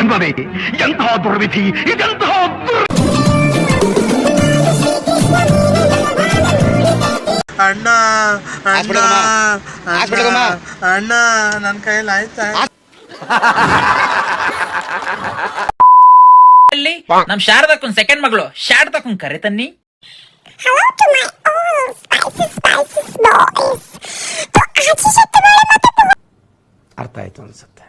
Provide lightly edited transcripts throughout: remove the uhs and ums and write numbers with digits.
ಜನ್ಮವೇ ಎಂತಹ ದುರ್ವಿಧಿ ಇದೆಂತಹ ಅಣ್ಣ ಅಣ್ಣ ಅಣ್ಣ ನನ್ನ ಕೈಯಲ್ಲಿ ಆಯ್ತಾ ನಮ್ ಶಾರದಕ್ಕೊಂದ್ ಸೆಕೆಂಡ್ ಮಗಳು ಶಾರದಕ್ಕೊಂದ್ ಕರೆ ತನ್ನಿ. ಅರ್ಥ ಆಯ್ತು ಅನ್ಸುತ್ತೆ.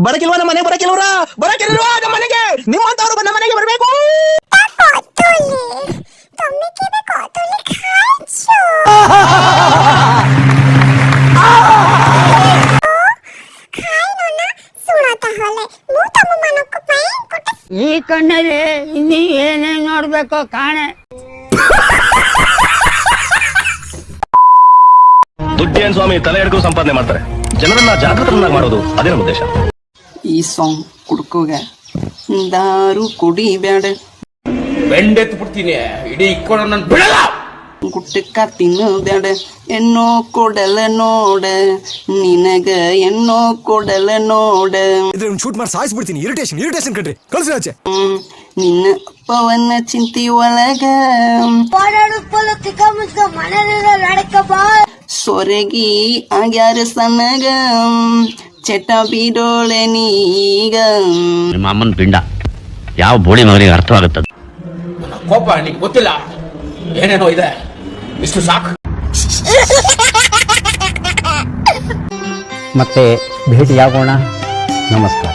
ಬರಕಿಲ್ವಾ ನಮ್ಮ ಮನೆಗೆ ಬರಕಿಲ್ವಾ ನಮ್ಮ ಮನೆಗೆ ನಿಮ್ಮಂತವ್ರು ನಮ್ಮ ಮನೆಗೆ ಬರಬೇಕು. ಈ ಕಣ್ಣಲ್ಲಿ ಇನ್ನೀ ಏನೇನ್ ನೋಡ್ಬೇಕು ಕಾಣೆ. ದುಡ್ಡೇನ್ ಸ್ವಾಮಿ ತಲೆ ಹಿಡ್ಕೊಂಡು ಸಂಪಾದನೆ ಮಾಡ್ತಾರೆ, ಜನರನ್ನ ಜಾಗೃತರನ್ನಾಗಿ ಮಾಡೋದು ಅದೇ ನಮ್ಮ ಉದ್ದೇಶ. ಈ ಸಾಂಗ್ ಕುಡ್ಕೋಗೆ ದಾರು ಕುಡಿಬೇಡ, ಬೆಂಡೆತ್ತು ಬಿಡ್ತೀನಿ, ಇಡೀ ಇಕ್ಕೊಂಡು ನನ್ ಬಿಡಲ್ಲ. ಗುಟ್ಟಕ್ಕ ತಿನ್ನಬೇಡ, ಎಣ್ಣೋ ಕೊಡಲ ನೋಡ ನಿನಗ ಎಣ್ಣೋ ಕೊಡಲ ನೋಡ. ಶೂಟ್ ಮಾಡಿ ಸಾಯಿಸ್ಬಿಡ್ತೀನಿ. ಇರಿಟೇಷನ್ ಕಣ್ರಿ, ಕಳ್ಸಿ ಆಚೆ. ನಿನ್ನ ಪವನ ಚಿಂತಿ ಒಳಗ ಸೊರಗಿ ಆಗ್ಯಾರ ಸನಗ ಚಟ ಬಿಡೋಳೆ ನೀಗ. ನಿಮ್ಮ ಅಮ್ಮನ ಪಿಂಡ ಯಾವ ಬೋಳಿ ಮಗನಿಗೆ ಅರ್ಥವಾಗುತ್ತದೆ. ಕೋಪ ನಿಂಗೆ ಗೊತ್ತಿಲ್ಲ, ಏನೇನೋ ಇದೆ, ಇಷ್ಟು ಸಾಕು. ಮತ್ತೆ ಭೇಟಿಯಾಗೋಣ. ನಮಸ್ಕಾರ.